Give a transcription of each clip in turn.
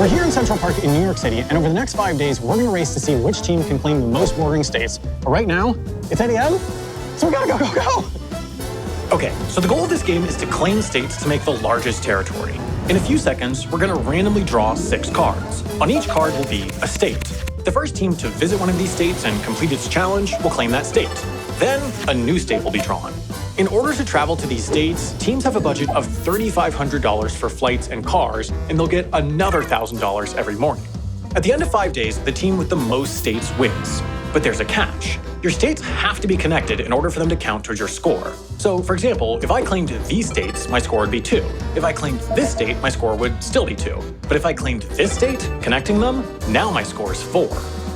We're here in Central Park in New York City, and over the next 5 days, we're gonna race to see which team can claim the most bordering states. But right now, it's 8 a.m., so we gotta go. Okay, so the goal of this game is to claim states to make the largest territory. In a few seconds, we're gonna randomly draw 6 cards. On each card will be a state. The first team to visit one of these states and complete its challenge will claim that state. Then, a new state will be drawn. In order to travel to these states, teams have a budget of $3,500 for flights and cars, and they'll get another $1,000 every morning. At the end of 5 days, the team with the most states wins. But there's a catch. Your states have to be connected in order for them to count towards your score. So, for example, if I claimed these states, my score would be 2. If I claimed this state, my score would still be 2. But if I claimed this state, connecting them, now my score is 4.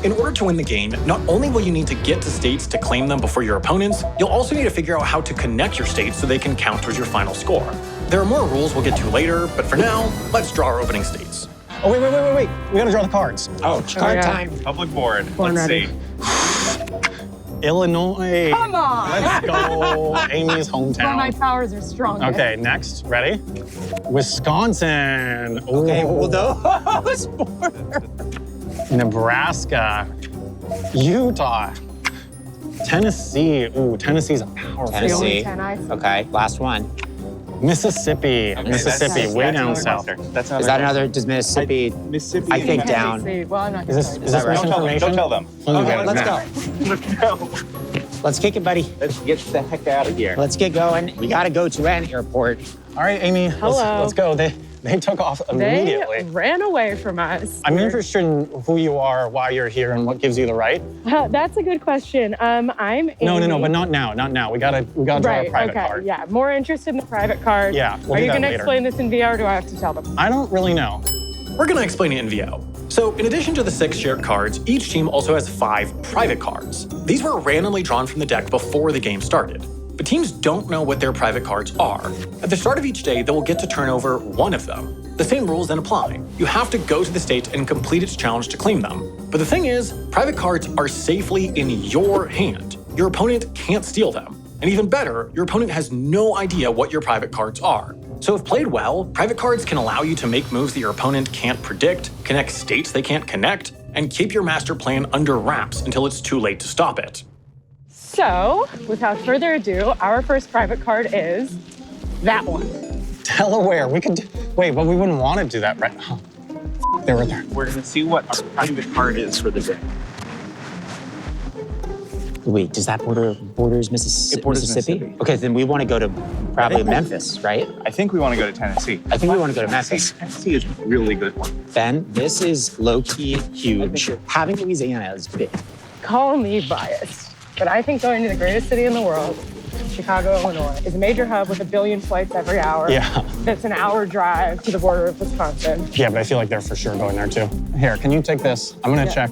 In order to win the game, not only will you need to get to states to claim them before your opponents, you'll also need to figure out how to connect your states so they can count towards your final score. There are more rules we'll get to later, but for now, let's draw our opening states. Oh, wait. We gotta draw the cards. Oh, card time. Public board. Born Let's ready. see. Illinois. Come on! Let's go. Amy's hometown. Well, my powers are strong. Okay, next. Ready? Wisconsin. Ooh. Okay, well, those border. Nebraska. Utah. Tennessee. Ooh, Tennessee's a powerful. The only Tennessee. 10 I see. Okay, last one. Mississippi. Okay, Mississippi, way down south. That's Is that another, does Mississippi, Mississippi? I think down. Tennessee. Well, I'm not Is this that right? misinformation? Don't tell them. Okay, let's now. go. Let's go. Let's kick it, buddy. Let's get the heck out of here. Let's get going. We gotta go to an airport. All right, Amy. Hello. Let's go. They took off immediately. They ran away from us. I'm interested in who you are, why you're here, and what gives you the right. That's a good question. I'm Amy. No, but not now. Not now. We gotta draw a private card. Yeah, more interested in the private card. Yeah, we'll Are do you that gonna later. explain this in VR or do I have to tell them? I don't really know. We're gonna explain it in VO. So, in addition to the 6 shared cards, each team also has 5 private cards. These were randomly drawn from the deck before the game started. But teams don't know what their private cards are. At the start of each day, they will get to turn over one of them. The same rules then apply. You have to go to the state and complete its challenge to claim them. But the thing is, private cards are safely in your hand. Your opponent can't steal them. And even better, your opponent has no idea what your private cards are. So if played well, private cards can allow you to make moves that your opponent can't predict, connect states they can't connect, and keep your master plan under wraps until it's too late to stop it. So, without further ado, our first private card is that one. Delaware. We could. Wait, but we wouldn't want to do that right now. They were there. We're gonna see what our private card is for the day. Wait, does that borders Mississippi? It borders Mississippi. Okay, then we want to go to probably Memphis, right? I think we want to go to Tennessee. I think we want to go to Memphis. Tennessee is a really good one. Ben, this is low-key huge. Having Louisiana is big. Call me biased, but I think going to the greatest city in the world, Chicago, Illinois, is a major hub with 1 billion flights every hour. Yeah. That's an hour drive to the border of Wisconsin. Yeah, but I feel like they're for sure going there too. Here, can you take this? I'm gonna check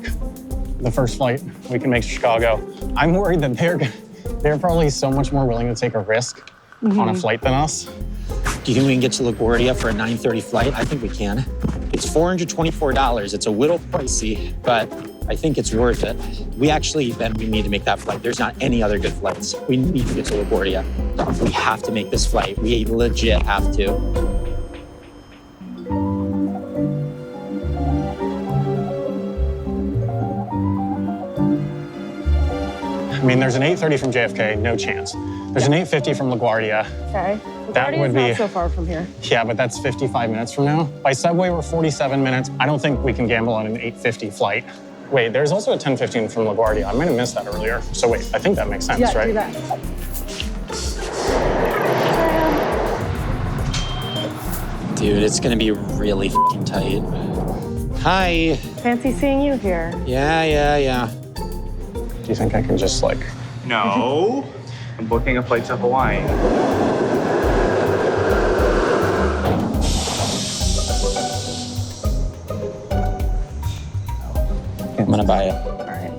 the first flight we can make to Chicago. I'm worried that they're probably so much more willing to take a risk on a flight than us. Do you think we can get to LaGuardia for a 9:30 flight? I think we can. It's $424. It's a little pricey, but I think it's worth it. We need to make that flight. There's not any other good flights. We need to get to LaGuardia. We have to make this flight. We legit have to. I mean, there's an 8:30 from JFK, no chance. There's an 8:50 from LaGuardia. Okay. That would be- not so far from here. Yeah, but that's 55 minutes from now. By subway, we're 47 minutes. I don't think we can gamble on an 8:50 flight. Wait, there's also a 10:15 from LaGuardia. I might have missed that earlier. So wait, I think that makes sense, Yeah, right? do that. Dude, it's gonna be really f***ing tight. Hi. Fancy seeing you here. Yeah. Do you think I can just like... No. I'm booking a flight to Hawaii. I'm gonna buy it. All right.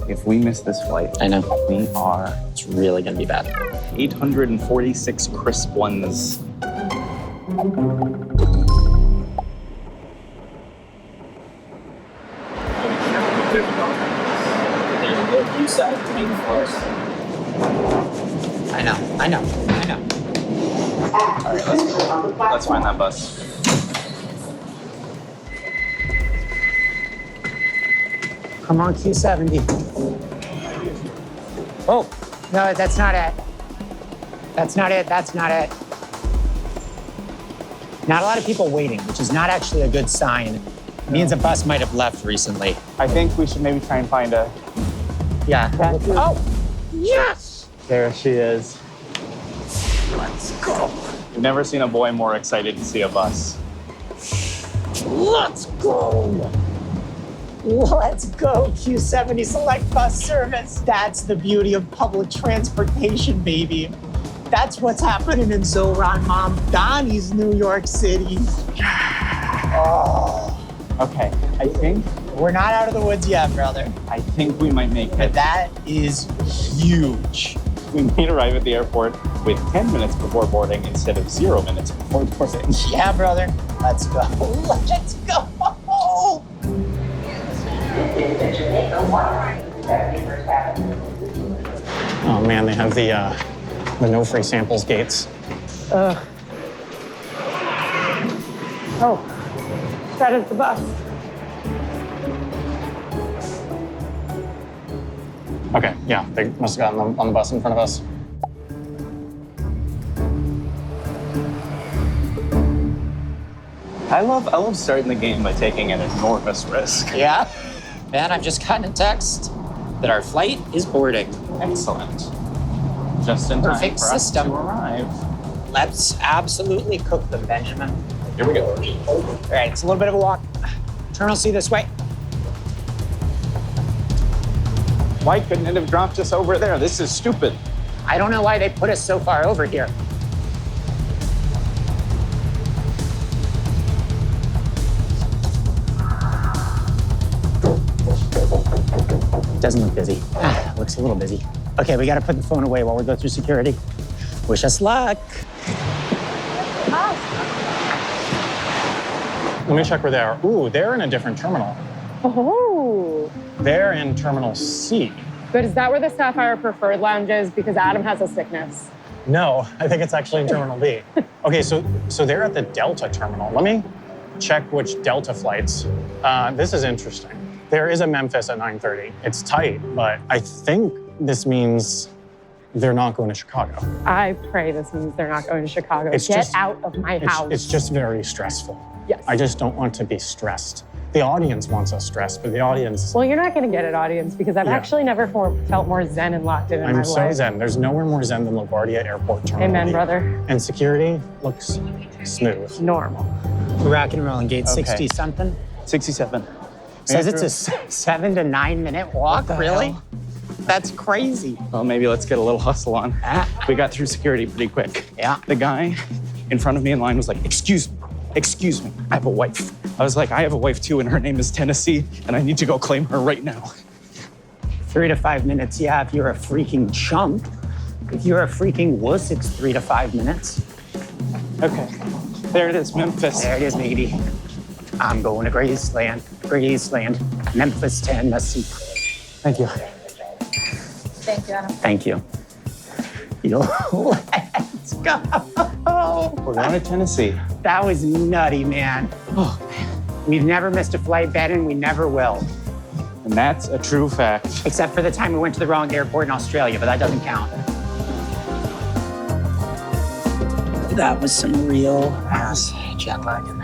If we miss this flight, I know. we are It's really gonna be bad. 846 crisp ones. I know. All right, let's find that bus. Come on, Q70. Oh, no, that's not it. That's not it. That's not it. Not a lot of people waiting, which is not actually a good sign. It means a bus might have left recently. I think we should maybe try and find a... Yeah. Oh, yes! There she is. Let's go. I've never seen a boy more excited to see a bus. Let's go. Let's go, Q70 Select Bus Service. That's the beauty of public transportation, baby. That's what's happening in Zoran Mom Donnie's New York City. Oh. Okay, I think We're not out of the woods yet, brother. we might make But it. that is huge. We may arrive at the airport with 10 minutes before boarding instead of 0 minutes before boarding. Yeah, brother. Let's go. Let's go. Oh man, they have the no free samples gates. Oh, that is the bus. Okay, yeah, they must have gotten on the bus in front of us. I love starting the game by taking an enormous risk. Yeah. Man, I've just gotten a text that our flight is boarding. Excellent. Just in time Perfect for us system. to arrive. Let's absolutely cook them, Benjamin. Here we go. All right, it's a little bit of a walk. Terminal C this way. Why couldn't it have dropped us over there? This is stupid. I don't know why they put us so far over here. Doesn't look busy. Looks a little busy. Okay, we gotta put the phone away while we go through security. Wish us luck. Let me check where they are. Ooh, they're in a different terminal. Oh. They're in Terminal C. But is that where the Sapphire Preferred Lounge is? Because Adam has a sickness. No, I think it's actually in Terminal B. Okay, so they're at the Delta terminal. Let me check which Delta flights. This is interesting. There is a Memphis at 9:30. It's tight, but I think this means they're not going to Chicago. I pray this means they're not going to Chicago. It's Get just- out of my house. It's just very stressful. Yes. I just don't want to be stressed. The audience wants us stressed, but the audience, Well, you're not going to get it, audience, because I've Yeah. actually never felt more zen and locked in my I'm life. so zen. There's nowhere more zen than LaGuardia Airport Terminal Amen, B. brother. And security looks smooth. Normal. We're rocking and rolling, gate Okay. 60 something. 67. Says it's a 7 to 9 minute walk, the really? hell? That's crazy. Well, maybe let's get a little hustle on. We got through security pretty quick. Yeah. The guy in front of me in line was like, excuse me, I have a wife. I was like, I have a wife too, and her name is Tennessee, and I need to go claim her right now. 3 to 5 minutes, yeah, if you're a freaking chump. If you're a freaking wuss, it's 3 to 5 minutes. Okay, there it is, Memphis. There it is, matey. I'm going to Graceland. Memphis, Tennessee. Thank you. Thank you, Adam. Thank you. Let's go. We're going to Tennessee. That was nutty, man. Oh, we've never missed a flight, Ben, and we never will. And that's a true fact. Except for the time we went to the wrong airport in Australia, but that doesn't count. That was some real ass jet lagging.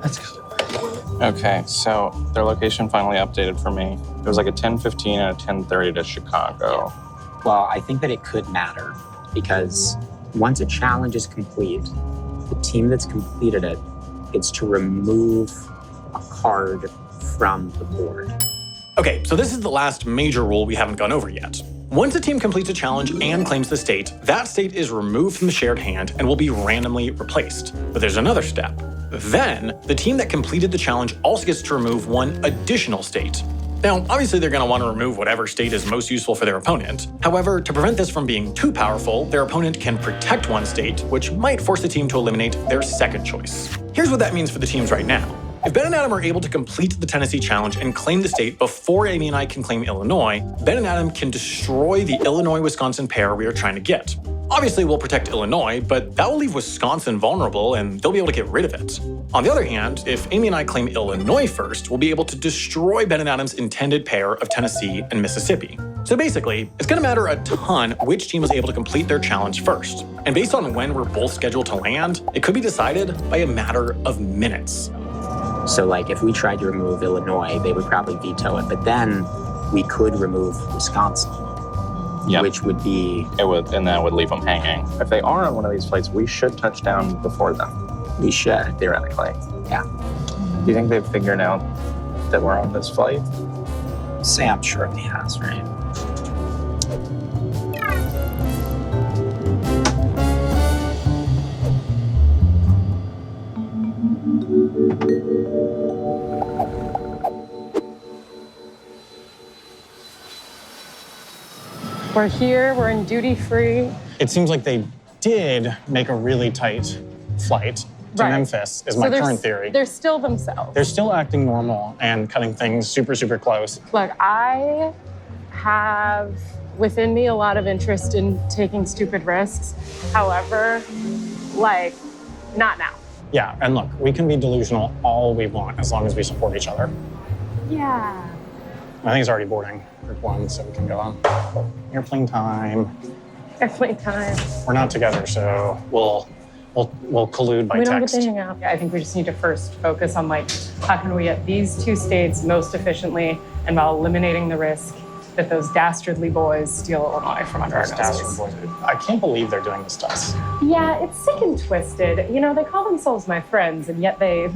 Let's go. Okay, so their location finally updated for me. It was like a 10:15 and a 10:30 to Chicago. Well, I think that it could matter because once a challenge is complete, the team that's completed it gets to remove a card from the board. Okay, so this is the last major rule we haven't gone over yet. Once a team completes a challenge and claims the state, that state is removed from the shared hand and will be randomly replaced. But there's another step. Then, the team that completed the challenge also gets to remove one additional state. Now, obviously they're going to want to remove whatever state is most useful for their opponent. However, to prevent this from being too powerful, their opponent can protect one state, which might force the team to eliminate their second choice. Here's what that means for the teams right now. If Ben and Adam are able to complete the Tennessee challenge and claim the state before Amy and I can claim Illinois, Ben and Adam can destroy the Illinois-Wisconsin pair we are trying to get. Obviously, we'll protect Illinois, but that will leave Wisconsin vulnerable and they'll be able to get rid of it. On the other hand, if Amy and I claim Illinois first, we'll be able to destroy Ben and Adam's intended pair of Tennessee and Mississippi. So basically, it's gonna matter a ton which team was able to complete their challenge first. And based on when we're both scheduled to land, it could be decided by a matter of minutes. So like if we tried to remove Illinois, they would probably veto it. But then we could remove Wisconsin, which would be... And that would leave them hanging. If they are on one of these flights, we should touch down before them. We should. Theoretically. Yeah. Do you think they've figured out that we're on this flight? Sam surely has, right? We're here, we're in duty free. It seems like they did make a really tight flight to Memphis, is my current theory. They're still themselves. They're still acting normal and cutting things super, super close. Look, I have within me a lot of interest in taking stupid risks. However, like, not now. Yeah, and look, we can be delusional all we want as long as we support each other. Yeah. I think it's already boarding group 1, so we can go on. Airplane time. Airplane time. We're not together, so we'll collude by We don't text. get to hang out. I think we just need to first focus on like, how can we get these 2 states most efficiently and while eliminating the risk that those dastardly boys steal Illinois from under our noses. I can't believe they're doing this to us. Yeah, it's sick and twisted. You know, they call themselves my friends, and yet they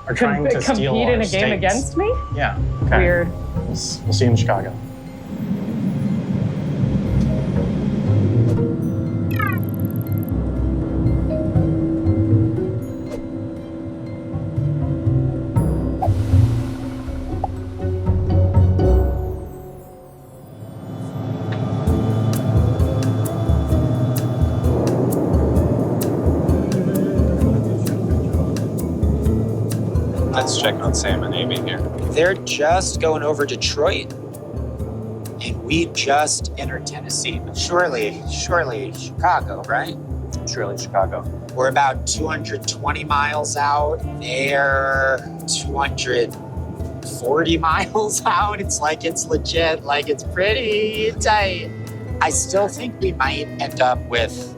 Are trying to compete steal in our a game states. against me? Yeah. Okay. Weird. We'll see you in Chicago. Let's check on Sam and Amy here. They're just going over Detroit. And we just entered Tennessee. But surely Chicago, right? Surely Chicago. We're about 220 miles out. They're 240 miles out. It's like it's legit, like it's pretty tight. I still think we might end up with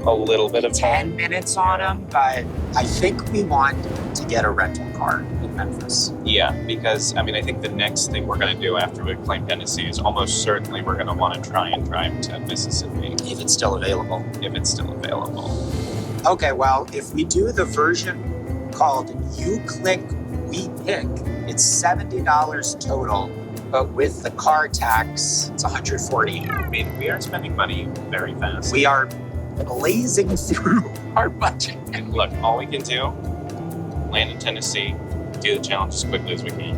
A little bit of 10 minutes on them, but I think we want to get a rental car in Memphis. Yeah, because I think the next thing we're going to do after we claim Tennessee is almost certainly we're going to want to try and drive to Mississippi. If it's still available. If it's still available. Okay, well, if we do the version called You Click, We Pick, it's $70 total, but with the car tax, it's $140. We are spending money very fast. We are blazing through our budget. And look, all we can do, land in Tennessee, do the challenge as quickly as we can.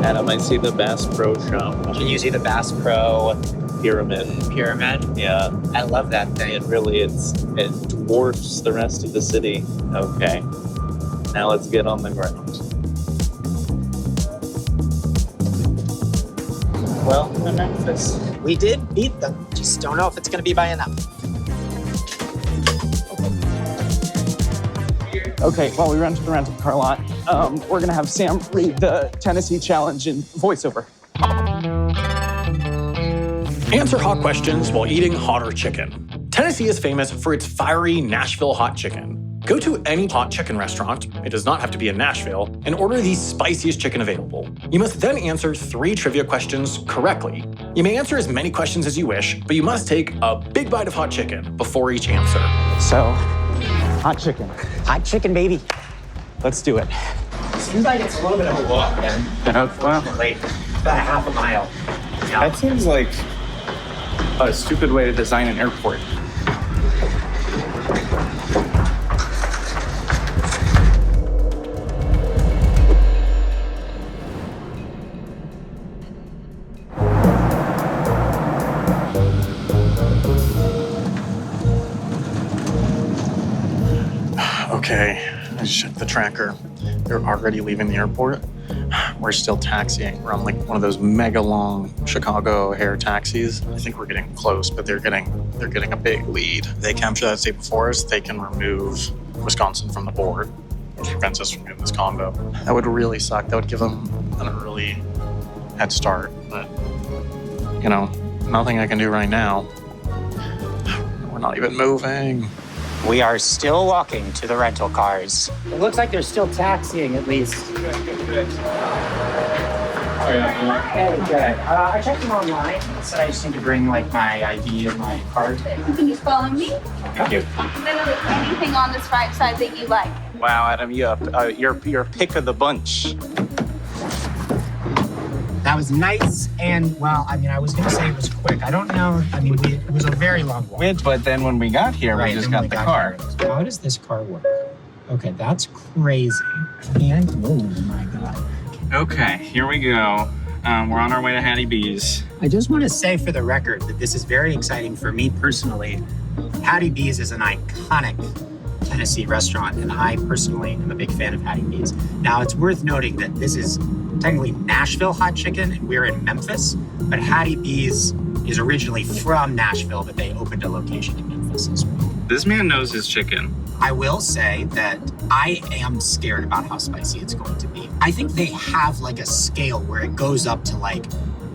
Adam, I see the Bass Pro shop. Can you see the Bass Pro Pyramid. Yeah. I love that thing. It dwarfs the rest of the city. Okay. Now let's get on the ground. Welcome to Memphis. We did beat them. Just don't know if it's going to be by enough. Okay, while we run to the rental car lot, we're gonna have Sam read the Tennessee challenge in voiceover. Answer hot questions while eating hotter chicken. Tennessee is famous for its fiery Nashville hot chicken. Go to any hot chicken restaurant, it does not have to be in Nashville, and order the spiciest chicken available. You must then answer 3 trivia questions correctly. You may answer as many questions as you wish, but you must take a big bite of hot chicken before each answer. So, hot chicken. Hot chicken, baby. Let's do it. Seems like it's a little bit of a walk, man. Like about a half a mile. Yeah. That seems like a stupid way to design an airport. Okay, I checked the tracker. They're already leaving the airport. we're still taxiing. We're on like one of those mega long Chicago O'Hare taxis. I think we're getting close, but they're getting a big lead. If they capture that state before us, they can remove Wisconsin from the board, which prevents us from getting this combo. That would really suck. That would give them an early head start, but you know, nothing I can do right now. We're not even moving. We are still walking to the rental cars. It looks like they're still taxiing, at least. Good. I checked them online. It said I just need to bring like my ID and my card. You can just follow me. Thank you. Literally anything on this right side that you like. Wow, Adam, you're pick of the bunch. That was nice, and well, I mean, I was gonna say it was quick. I don't know. I mean, it was a very long walk. But then when we got here, we just got the car. How does this car work? Okay, that's crazy. And oh my god. Okay, here we go. We're on our way to Hattie B's. I just want to say for the record that this is very exciting for me personally. Hattie B's is an iconic Tennessee restaurant, and I personally am a big fan of Hattie B's. Now, it's worth noting that this is technically Nashville hot chicken, and we're in Memphis, but Hattie B's is originally from Nashville, but they opened a location in Memphis as well. This man knows his chicken. I will say that I am scared about how spicy it's going to be. I think they have like a scale where it goes up to like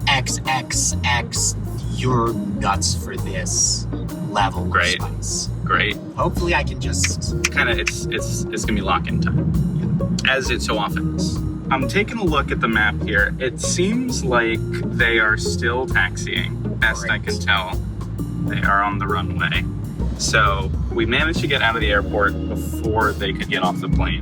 XXX, you're nuts for this level of spice. Great. Hopefully I can just... Kind of, it's gonna be lock-in time, as it so often is. I'm taking a look at the map here. It seems like they are still taxiing. Best I can tell, they are on the runway. So we managed to get out of the airport before they could get off the plane.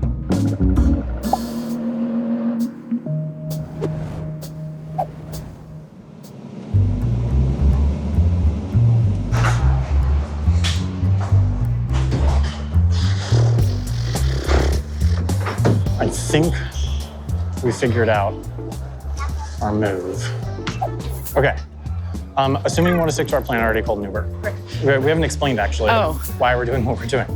I think we figured out our move. Okay. Assuming we want to stick to our plan, I already called an Uber. Right. We haven't explained actually why we're doing what we're doing.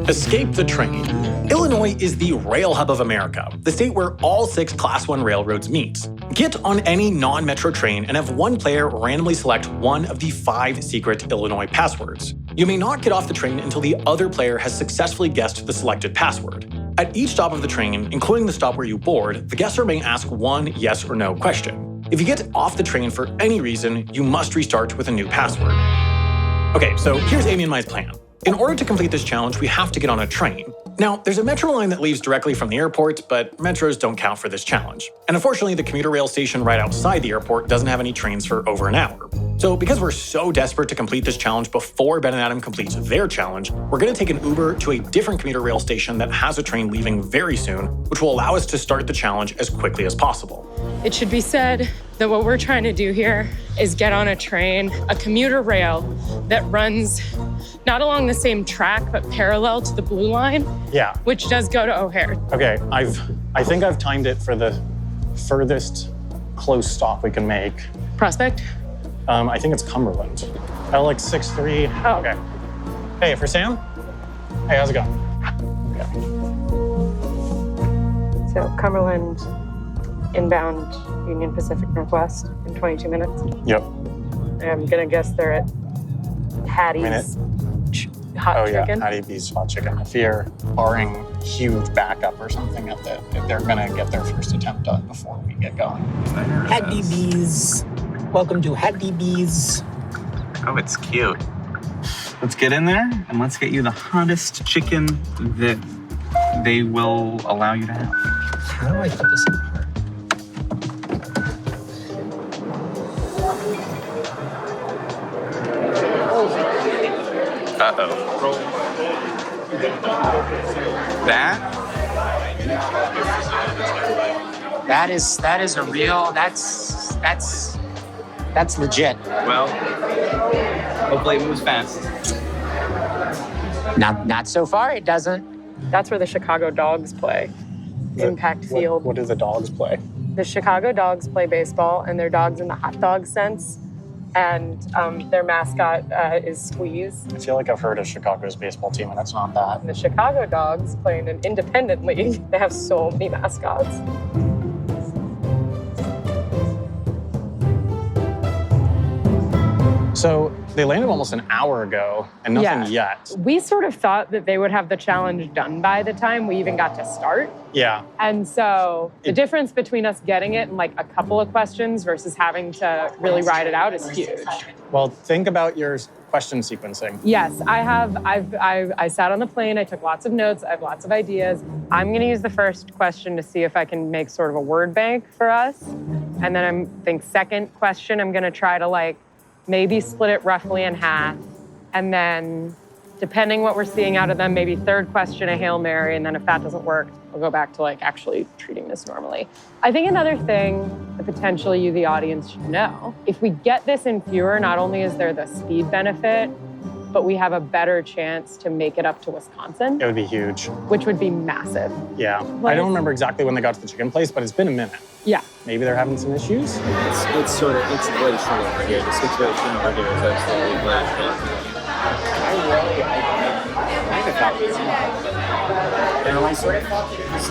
Escape the train. Illinois is the rail hub of America, the state where all 6 Class 1 railroads meet. Get on any non-metro train and have one player randomly select one of the 5 secret Illinois passwords. You may not get off the train until the other player has successfully guessed the selected password. At each stop of the train, including the stop where you board, the guesser may ask one yes or no question. If you get off the train for any reason, you must restart with a new password. Okay, so here's Amy and my plan. In order to complete this challenge, we have to get on a train. Now, there's a metro line that leaves directly from the airport, but metros don't count for this challenge. And unfortunately, the commuter rail station right outside the airport doesn't have any trains for over an hour. So because we're so desperate to complete this challenge before Ben and Adam complete their challenge, we're gonna take an Uber to a different commuter rail station that has a train leaving very soon, which will allow us to start the challenge as quickly as possible. It should be said that what we're trying to do here is get on a train, a commuter rail that runs not along the same track, but parallel to the blue line. Yeah. Which does go to O'Hare. Okay, I think I've timed it for the furthest close stop we can make. Prospect? I think it's Cumberland. Like 6-3. Oh. Okay. Hey, for Sam? Hey, how's it going? Okay. So Cumberland, inbound Union Pacific Northwest in 22 minutes. Yep. I'm gonna guess they're at Hattie's hot chicken. Hattie B's hot chicken. If you're barring huge backup or something they're gonna get their first attempt done before we get going. Hattie B's. Welcome to Hattie B's. Oh, it's cute. Let's get in there and let's get you the hottest chicken that they will allow you to have. How do I put this in here? Uh-oh. That is a real, that's legit. Well, hopefully it moves fast. Not so far, it doesn't. That's where the Chicago Dogs play. Impact Field. What do the dogs play? The Chicago Dogs play baseball, and they're dogs in the hot dog sense. and their mascot is Squeeze. I feel like I've heard of Chicago's baseball team, and it's not that. And the Chicago Dogs play in an independent league. They have so many mascots. So they landed almost an hour ago, and nothing yet. We sort of thought that they would have the challenge done by the time we even got to start. Yeah. And so the difference between us getting it in like a couple of questions versus having to really ride it out is huge. Well, think about your question sequencing. Yes, I sat on the plane, I took lots of notes, I have lots of ideas. I'm gonna use the first question to see if I can make sort of a word bank for us. And then second question, I'm gonna try to like maybe split it roughly in half. And then depending what we're seeing out of them, maybe third question, a Hail Mary. And then if that doesn't work, I'll go back to like actually treating this normally. I think another thing that potentially you, the audience, should know, if we get this in fewer, not only is there the speed benefit, but we have a better chance to make it up to Wisconsin. It would be huge. Which would be massive. Yeah. I don't remember exactly when they got to the chicken place, but it's been a minute. Yeah. Maybe they're having some issues. It's glacial over here. The situation over here is absolutely glacial. I kind of thought it was I sort of thought it was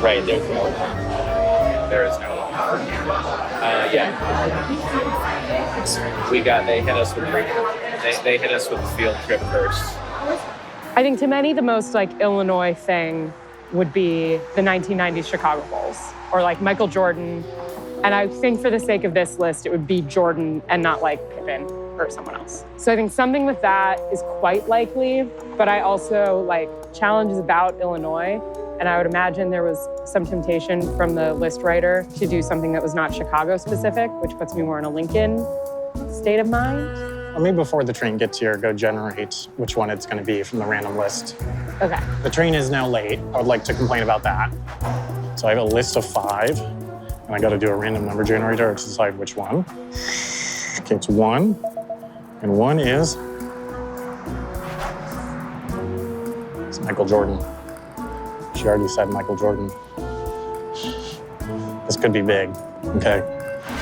right, there is no one. They hit us with the field trip first. I think to many, the most like Illinois thing would be the 1990s Chicago Bulls or like Michael Jordan. And I think for the sake of this list, it would be Jordan and not like Pippen or someone else. So I think something with that is quite likely, but I also like challenges about Illinois. And I would imagine there was some temptation from the list writer to do something that was not Chicago specific, which puts me more in a Lincoln state of mind. Let me, before the train gets here, go generate which one it's gonna be from the random list. Okay. The train is now late. I would like to complain about that. So I have a list of 5, and I gotta do a random number generator to decide which one. Okay, it's 1, and 1 is it's Michael Jordan. She already said Michael Jordan. This could be big, okay?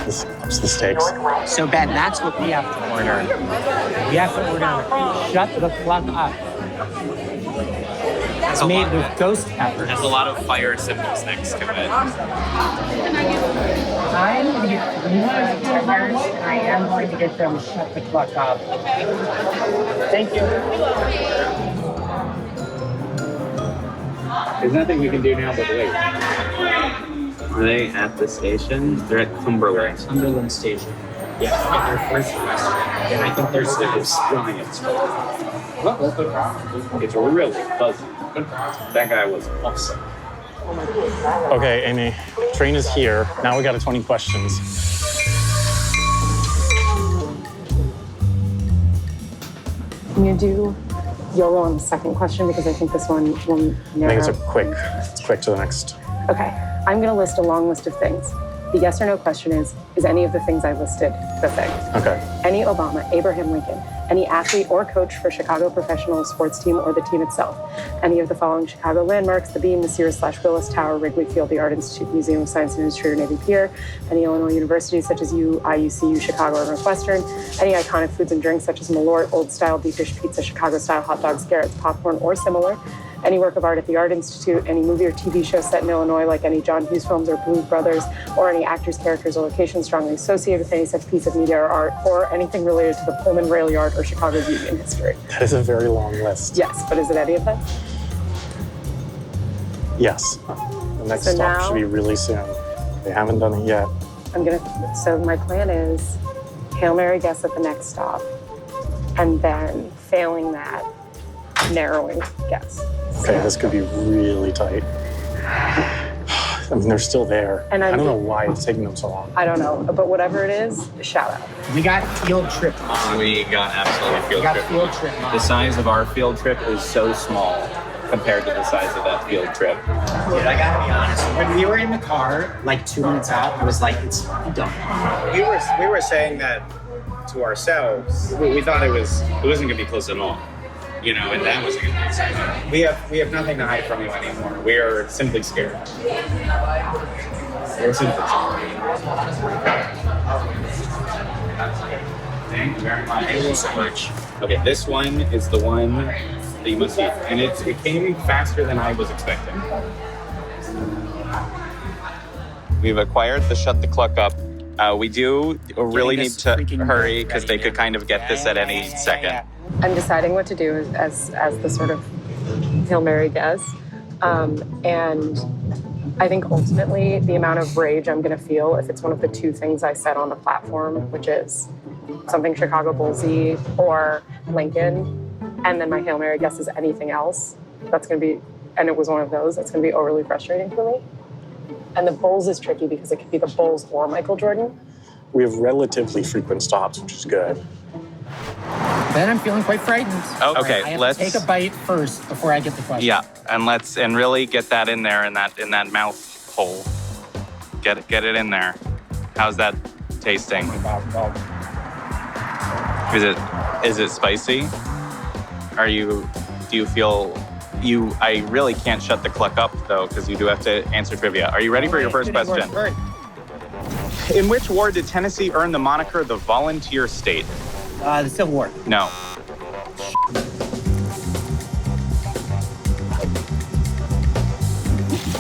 This ups the stakes. So, Ben, that's what we have to order. We have to order Shut the Fuck Up. It's made with ghost pepper. There's a lot of fire symbols next to it. I'm going to get 3 tenders, and I am going to get them Shut the Fuck Up. Thank you. There's nothing we can do now but wait. Are they at the station? They're at Cumberland. Cumberland Station. Yeah, their first question. And I think there's Ryan's. It's really fuzzy. That guy was awesome. Okay, Amy, train is here. Now we got 20 questions. Can you do YOLO on the second question because I think this one will narrow. I think it's quick to the next. Okay, I'm gonna list a long list of things. The yes or no question is any of the things I listed the thing? Okay. Any Obama, Abraham Lincoln, any athlete or coach for Chicago professional sports team or the team itself, any of the following Chicago landmarks, the Beam, the Sears/Willis Tower, Wrigley Field, the Art Institute, Museum of Science and Industry, or Navy Pier, any Illinois universities such as U, IUCU, Chicago, or Northwestern, any iconic foods and drinks such as Muller, Old Style, Deep Dish Pizza, Chicago-style hot dogs, Garrett's, popcorn, or similar, any work of art at the Art Institute, any movie or TV show set in Illinois like any John Hughes films or Blues Brothers, or any actors, characters, or locations strongly associated with any such piece of media or art, or anything related to the Pullman Rail Yard or Chicago's Union history. That is a very long list. Yes, but is it any of them? Yes. The next So stop now- should be really soon. They haven't done it yet. So my plan is Hail Mary guess at the next stop, and then failing that, narrowing guess. Okay, this could be really tight. I mean, they're still there. And I don't know why it's taking them so long. I don't know, but whatever it is, shout out. We got field trip mom. We got absolutely We field got trip. field trip mom. The size of our field trip is so small compared to the size of that field trip. Dude, I gotta be honest. When we were in the car, like 2 minutes out, I was like, it's done. We were saying that to ourselves. We thought it wasn't gonna be close at all. You know, and that was a good message. We have nothing to hide from you anymore. We are simply scared. We're simply scared. Thank you very much. Thank you so much. Okay, this one is the one that you must eat. And it came faster than I was expecting. We've acquired the shut the cluck up. We do really need to hurry because they could kind of get this at any second. I'm deciding what to do as the sort of Hail Mary guess. And I think ultimately the amount of rage I'm going to feel if it's one of the two things I said on the platform, which is something Chicago Bullsy or Lincoln, and then my Hail Mary guess is anything else, that's going to be, and it was one of those, that's going to be overly frustrating for me. And the Bulls is tricky because it could be the Bulls or Michael Jordan. We have relatively frequent stops, which is good. Then I'm feeling quite frightened. Okay, I have let's to take a bite first before I get the question. Yeah, and really get that in there in that mouth hole. Get it in there. How's that tasting? Is it spicy? Do you feel I really can't shut the cluck up though, because you do have to answer trivia. Are you ready for your first question? In which war did Tennessee earn the moniker the Volunteer State? The Civil War. No.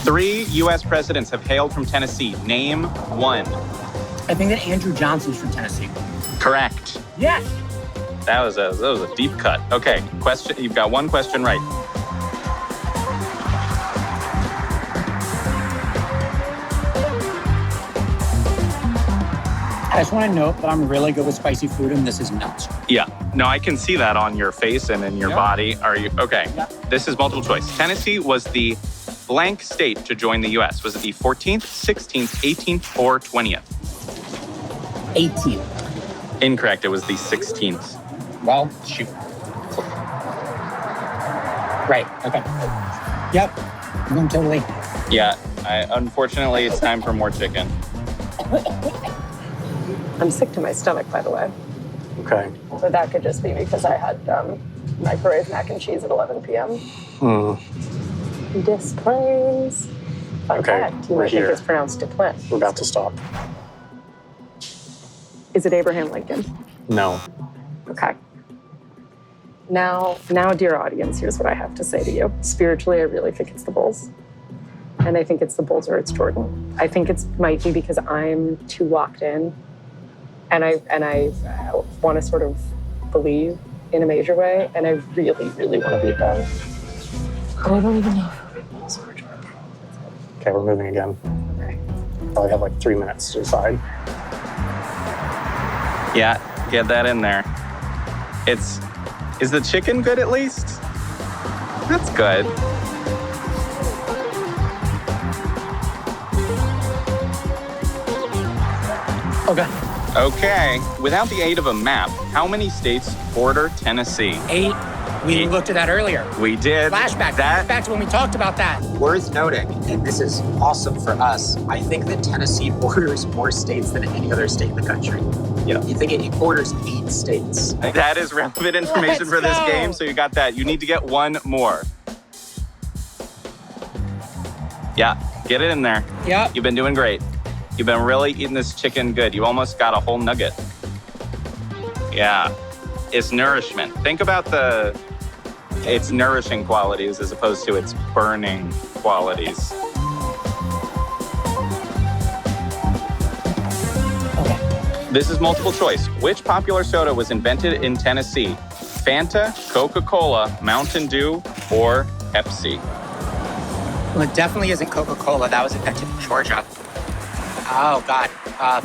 Three U.S. presidents have hailed from Tennessee. Name one. I think that Andrew Johnson's from Tennessee. Correct. Yes. That was a deep cut. Okay, question. You've got one question right. I just want to note that I'm really good with spicy food, and this is nuts. Yeah. No, I can see that on your face and in your body. Are you okay? Yeah. This is multiple choice. Tennessee was the blank state to join the U.S. Was it the 14th, 16th, 18th, or 20th? 18th. Incorrect. It was the 16th. Well, shoot. Right. Okay. Yep. I'm totally. Yeah. Unfortunately, it's time for more chicken. I'm sick to my stomach, by the way. Okay. But that could just be because I had microwave mac and cheese at 11 p.m. Des Plaines. Fun fact, you might think it's pronounced Des Plaines. We're about to stop. Is it Abraham Lincoln? No. Okay. Now, dear audience, here's what I have to say to you. Spiritually, I really think it's the Bulls. And I think it's the Bulls or it's Jordan. I think it might be because I'm too locked in. And I want to sort of believe in a major way. And I really, really want to beat them. But I don't even know if it'll be Bulls or Jordan. Okay, we're moving again. Okay. Probably have like 3 minutes to decide. Yeah, get that in there. Is the chicken good at least? That's good. Okay. Without the aid of a map, how many states border Tennessee? 8. We looked at that earlier. We did. Flashback back to when we talked about that. Worth noting, and this is awesome for us, I think that Tennessee borders more states than any other state in the country. Yeah. You think it borders 8 states. That is relevant information for this game, so you got that. You need to get one more. Yeah, get it in there. Yeah. You've been doing great. You've been really eating this chicken good. You almost got a whole nugget. Yeah, it's nourishment. Think about its nourishing qualities as opposed to its burning qualities. This is multiple choice. Which popular soda was invented in Tennessee? Fanta, Coca-Cola, Mountain Dew, or Pepsi? Well, it definitely isn't Coca-Cola. That was invented in Georgia. Oh, God.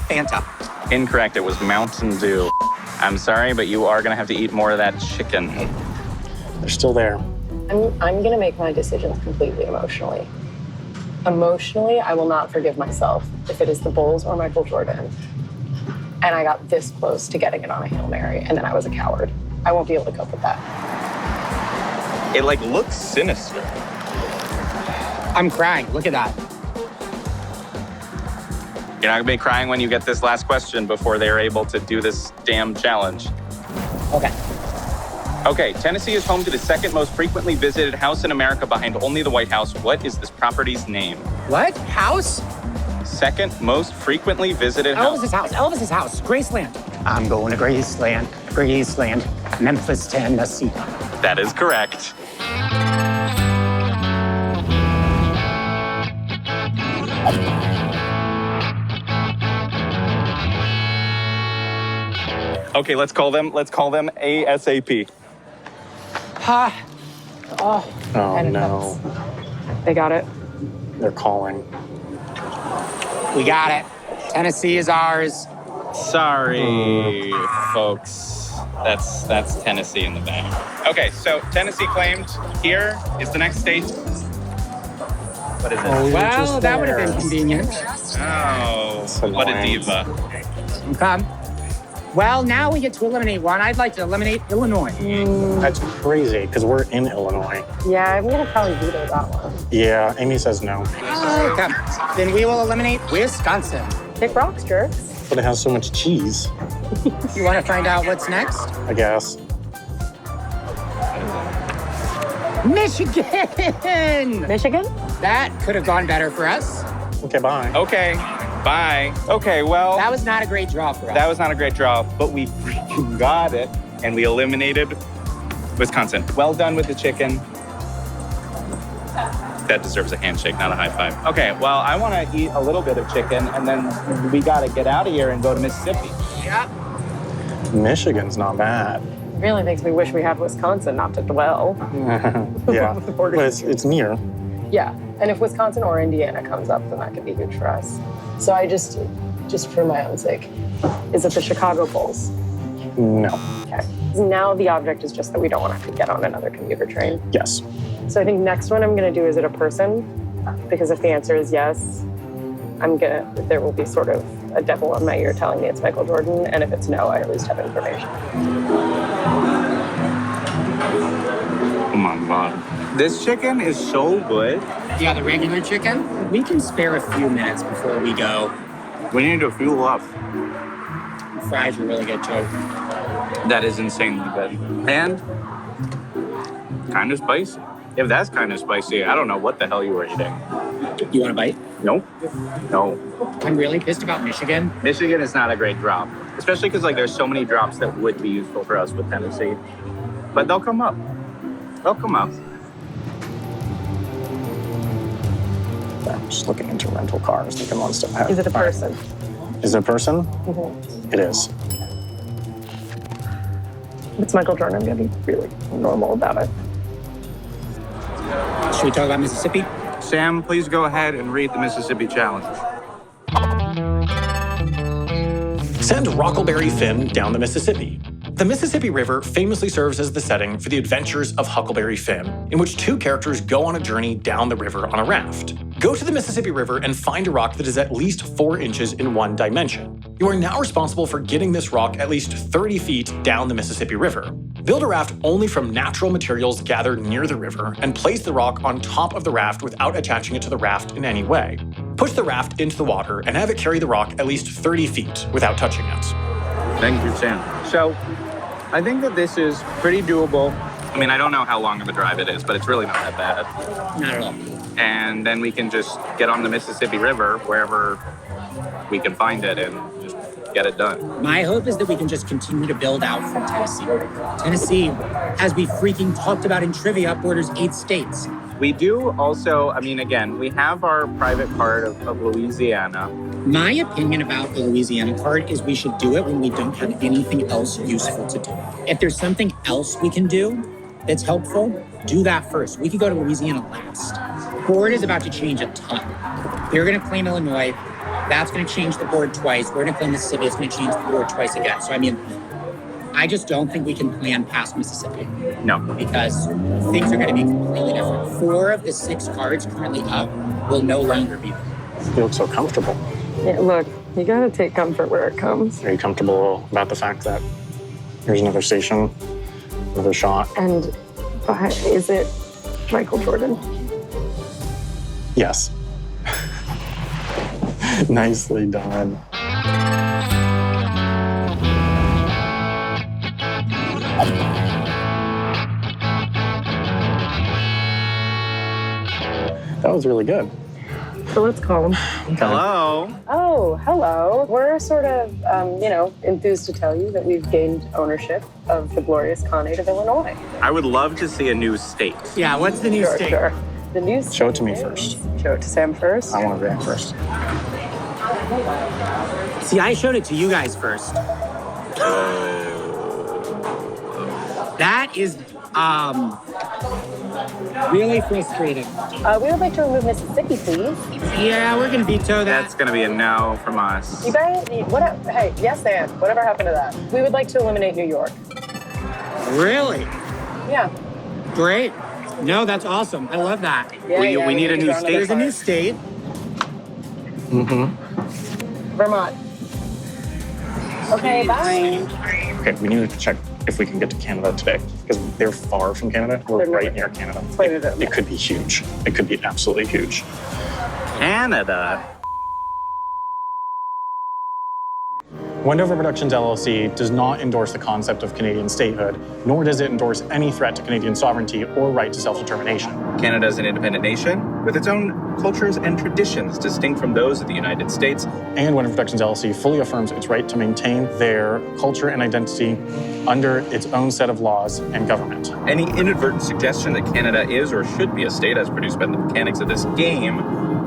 Fanta. Incorrect. It was Mountain Dew. I'm sorry, but you are going to have to eat more of that chicken. They're still there. I'm going to make my decisions completely emotionally. Emotionally, I will not forgive myself if it is the Bulls or Michael Jordan. And I got this close to getting it on a Hail Mary, and then I was a coward. I won't be able to cope with that. It, looks sinister. I'm crying. Look at that. You're not going to be crying when you get this last question before they're able to do this damn challenge. Okay. Okay, Tennessee is home to the second most frequently visited house in America behind only the White House. What is this property's name? What? House? Second most frequently visited house. Elvis's house. Graceland. I'm going to Graceland. Memphis, Tennessee. That is correct. Okay, let's call them ASAP. Oh, no. They got it. They're calling. We got it. Tennessee is ours. Sorry, folks. That's Tennessee in the bag. Okay, so Tennessee claimed. Here is the next state. What is it? Well, that would have been convenient. Oh, what a diva. Okay. Well, now we get to eliminate one. I'd like to eliminate Illinois. That's crazy, because we're in Illinois. Yeah, I'm gonna probably veto that one. Yeah, Amy says no. Okay. Then we will eliminate Wisconsin. Kick rocks, jerks. But it has so much cheese, You want to find out what's next? I guess. Michigan! Michigan? That could have gone better for us. Okay, bye. Okay, bye. Okay, well, That was not a great draw for us. that was not a great draw, but we freaking got it, and we eliminated Wisconsin. Well done with the chicken. That deserves a handshake, not a high five. Okay, well, I want to eat a little bit of chicken, and then we got to get out of here and go to Mississippi. Yeah. Michigan's not bad. Really makes me wish we had Wisconsin not to dwell. Yeah, The border but it's near. Yeah, and if Wisconsin or Indiana comes up, then that could be huge for us. So I just for my own sake, is it the Chicago Bulls? No. Okay. Now the object is just that we don't want to have to get on another commuter train. Yes. So I think next one I'm going to do, is it a person? Because if the answer is yes, there will be sort of a devil in my ear telling me it's Michael Jordan. And if it's no, I at least have information. Oh my God. This chicken is so good. Yeah, the regular chicken. We can spare a few minutes before we go. We need to fuel up. Fries are really good too. That is insanely good. And kind of spicy. If that's kind of spicy, I don't know what the hell you were eating. You want a bite? Nope. No. I'm really pissed about Michigan. Michigan is not a great drop, especially because there's so many drops that would be useful for us with Tennessee. But they'll come up. They'll come up. I'm just looking into rental cars, thinking one step ahead. Is it a person? Is it a person? Mm-hmm. It is. If it's Michael Jordan, I'm going to be really normal about it. Should we talk about Mississippi? Sam, please go ahead and read the Mississippi Challenge. Send Rockleberry Finn down the Mississippi. The Mississippi River famously serves as the setting for the adventures of Huckleberry Finn, in which two characters go on a journey down the river on a raft. Go to the Mississippi River and find a rock that is at least 4 inches in one dimension. You are now responsible for getting this rock at least 30 feet down the Mississippi River. Build a raft only from natural materials gathered near the river and place the rock on top of the raft without attaching it to the raft in any way. Push the raft into the water and have it carry the rock at least 30 feet without touching it. Thank you, Sam. So, I think that this is pretty doable. I mean, I don't know how long of a drive it is, but it's really not that bad. Not at all. And then we can just get on the Mississippi River wherever we can find it and just get it done. My hope is that we can just continue to build out from Tennessee. Tennessee, as we freaking talked about in trivia, borders 8 states. We do also, I mean, again, we have our private part of Louisiana. My opinion about the Louisiana card is we should do it when we don't have anything else useful to do. If there's something else we can do that's helpful, do that first. We could go to Louisiana last. Board is about to change a ton. They're going to claim Illinois. That's going to change the board twice. We're going to claim Mississippi. It's going to change the board twice again. So, I mean, I just don't think we can plan past Mississippi. No. Because things are going to be completely different. 4 of the 6 cards currently up will no longer be there. You look so comfortable. Yeah, look, you got to take comfort where it comes. Are you comfortable about the fact that here's another station, another shot? And is it Michael Jordan? Yes. Nicely done. That was really good. So let's call him. Hello. Oh, hello. We're sort of, enthused to tell you that we've gained ownership of the glorious Khanate of Illinois. I would love to see a new state. Yeah, what's the new state? Sure. The new state. Show it to me first. Show it to Sam first. I want to react first. See, I showed it to you guys first. That is, really frustrating. We would like to remove Mississippi, please. Yeah, we're gonna veto that. That's going to be a no from us. You guys, hey, yes, Sam. Whatever happened to that? We would like to eliminate New York. Really? Yeah. Great. No, that's awesome. I love that. We need a new state. There's a new state. Vermont. Okay, bye. Okay, we need to check if we can get to Canada today because they're far from Canada. We're right near Canada. It could be huge. It could be absolutely huge. Canada. Wendover Productions LLC does not endorse the concept of Canadian statehood, nor does it endorse any threat to Canadian sovereignty or right to self-determination. Canada is an independent nation with its own cultures and traditions distinct from those of the United States. And Wendover Productions LLC fully affirms its right to maintain their culture and identity under its own set of laws and government. Any inadvertent suggestion that Canada is or should be a state as produced by the mechanics of this game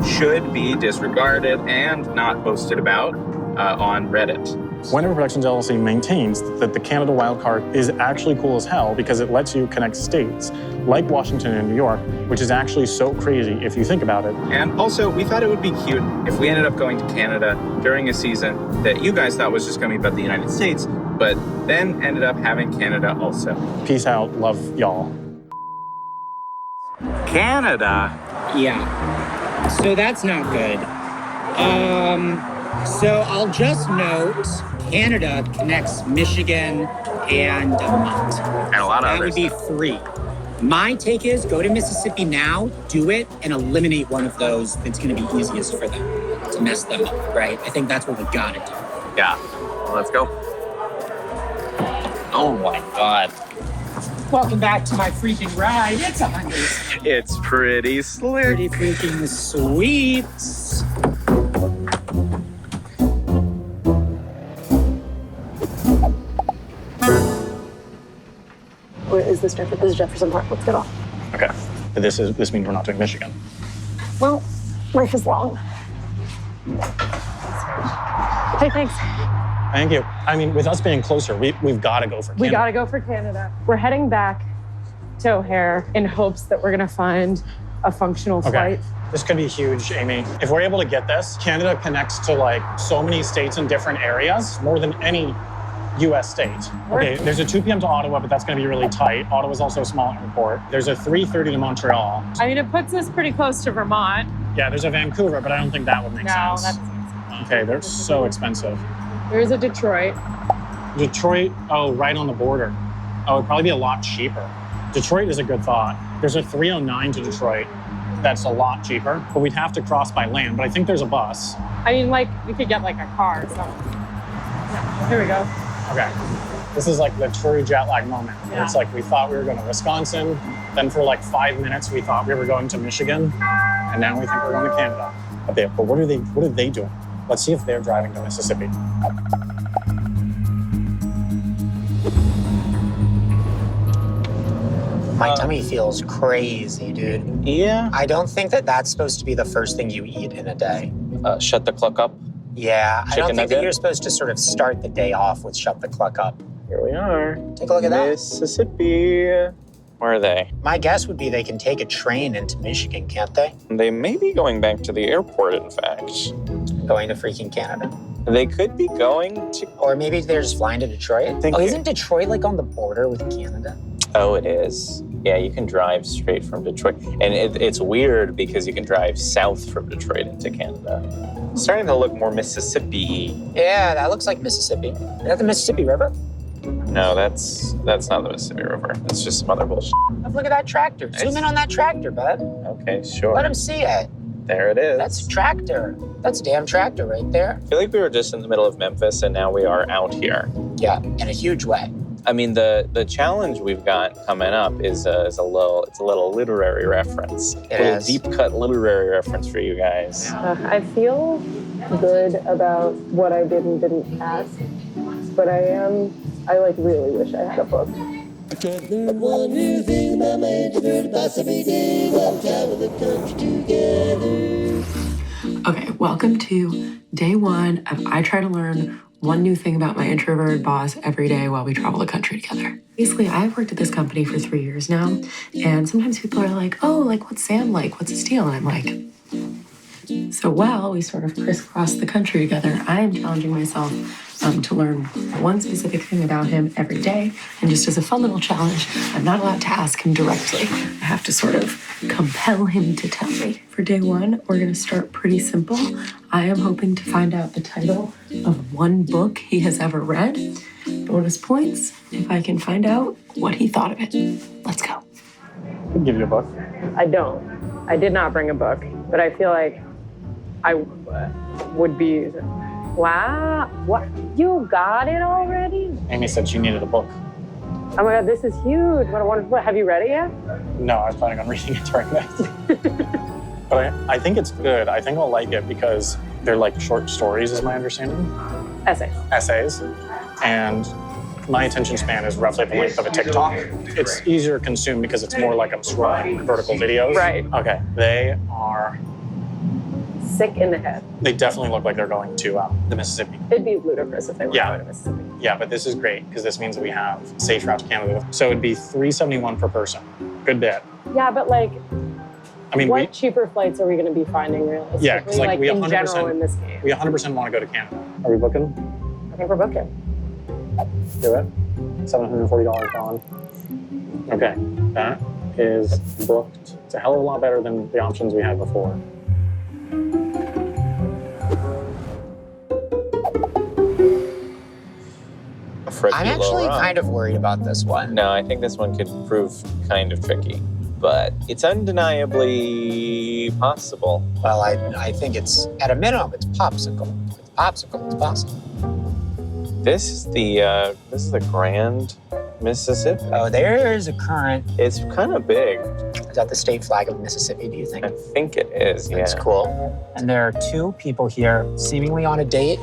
should be disregarded and not posted about on Reddit. Wendover Productions LLC maintains that the Canada wildcard is actually cool as hell because it lets you connect states like Washington and New York, which is actually so crazy if you think about it. And also, we thought it would be cute if we ended up going to Canada during a season that you guys thought was just going to be about the United States, but then ended up having Canada also. Peace out. Love y'all. Canada? Yeah. So that's not good. So I'll just note Canada connects Michigan and Vermont. And a lot of That others. would be 3. My take is go to Mississippi now, do it, and eliminate one of those that's going to be easiest for them to mess them up, right? I think that's what we got to do. Yeah. Well, let's go. Oh my God. Welcome back to my freaking ride. It's 100. It's pretty slick. Pretty freaking sweet. Is this Jefferson? This is Jefferson Park. Let's get off. Okay. But this means we're not doing Michigan. Well, life is long. Hey, thanks. Thank you. I mean, with us being closer, we've got to go for Canada. We gotta go for Canada. We're heading back to O'Hare in hopes that we're gonna find a functional flight. This could be huge, Amy. If we're able to get this, Canada connects to like so many states in different areas, more than any U.S. state. Okay, there's a 2 p.m. to Ottawa, but that's going to be really tight. Ottawa's also a small airport. There's a 3:30 to Montreal. I mean, it puts us pretty close to Vermont. Yeah, there's a Vancouver, but I don't think that would make sense. That's Okay, they're so expensive. There's a Detroit. Detroit, oh, right on the border. Oh, it'd probably be a lot cheaper. Detroit is a good thought. There's a 309 to Detroit. That's a lot cheaper, but we'd have to cross by land. But I think there's a bus. I mean, like, we could get like a car. So yeah, here we go. Okay. This is like the true jet lag moment. Yeah. It's like we thought we were going to Wisconsin. Then for like 5 minutes, we thought we were going to Michigan. And now we think we're going to Canada. Okay, but what are they doing? Let's see if they're driving to Mississippi. My tummy feels crazy, dude. Yeah. I don't think that that's supposed to be the first thing you eat in a day. Shut the cluck up. Yeah, I don't Chicken think that nugget? you're supposed to sort of start the day off with shut the cluck up. Here we are. Take a look at that. Mississippi. Where are they? My guess would be they can take a train into Michigan, can't they? They may be going back to the airport, in fact. Going to freaking Canada. They could be going to... Or maybe they're just flying to Detroit. Think Oh, you- isn't Detroit like on the border with Canada? Oh, it is. Yeah, you can drive straight from Detroit. And it's weird because you can drive south from Detroit into Canada. It's starting to look more Mississippi. Yeah, that looks like Mississippi. Is that the Mississippi River? No, that's not the Mississippi River. That's just some other bullshit. Look at that tractor. Zoom in on that tractor, bud. Okay, sure. Let him see it. There it is. That's a tractor. That's a damn tractor right there. I feel like we were just in the middle of Memphis and now we are out here. Yeah, in a huge way. I mean, the challenge we've got coming up is a little literary reference. It a is. deep cut literary reference for you guys. I feel good about what I did and didn't ask, but I like really wish I had a book. I can't learn one new thing about my introvert boss every day while traveling the country together. Okay, welcome to day one of I try to learn one new thing about my introverted boss every day while we travel the country together. Basically, I've worked at this company for 3 years now, and sometimes people are like, oh, like, what's Sam like? What's his deal? And I'm like, so while we sort of crisscross the country together, I am challenging myself to learn one specific thing about him every day. And just as a fun little challenge, I'm not allowed to ask him directly. I have to sort of compel him to tell me. For day one, we're gonna start pretty simple. I am hoping to find out the title of one book he has ever read. Bonus points if I can find out what he thought of it. Let's go. I'll give you a book. I don't. I did not bring a book, but I feel like I would be. Wow, what? You got it already? Amy said she needed a book. Oh my God, this is huge. What a wonderful, have you read it yet? No, I was planning on reading it during this. But I think it's good. I think I'll like it because they're like short stories, is my understanding. Essays. And my attention span is roughly the length of a TikTok. It's easier to consume because it's more like I'm scrolling vertical videos. Right. Okay, they are sick in the head. They definitely look like they're going to the Mississippi. It'd be ludicrous if they were going to Mississippi. Yeah, but this is great because this means that we have safe route to Canada. So it'd be $371 per person. Good bit. Yeah, but like, I mean, what cheaper flights are we going to be finding realistically? Yeah, because like we 100%, in general in this game. We 100% want to go to Canada. Are we booking? I think we're booking. Do it. $740 gone. Okay, that is booked. It's a hell of a lot better than the options we had before. I'm actually kind of worried about this one. No, I think this one could prove kind of tricky, but it's undeniably possible. Well, I think it's, at a minimum, it's popsicle. It's popsicle, it's possible. This is the Grand Mississippi. Oh, there's a current. It's kind of big. Is that the state flag of Mississippi, do you think? I think it is, yeah. That's cool. And there are two people here seemingly on a date,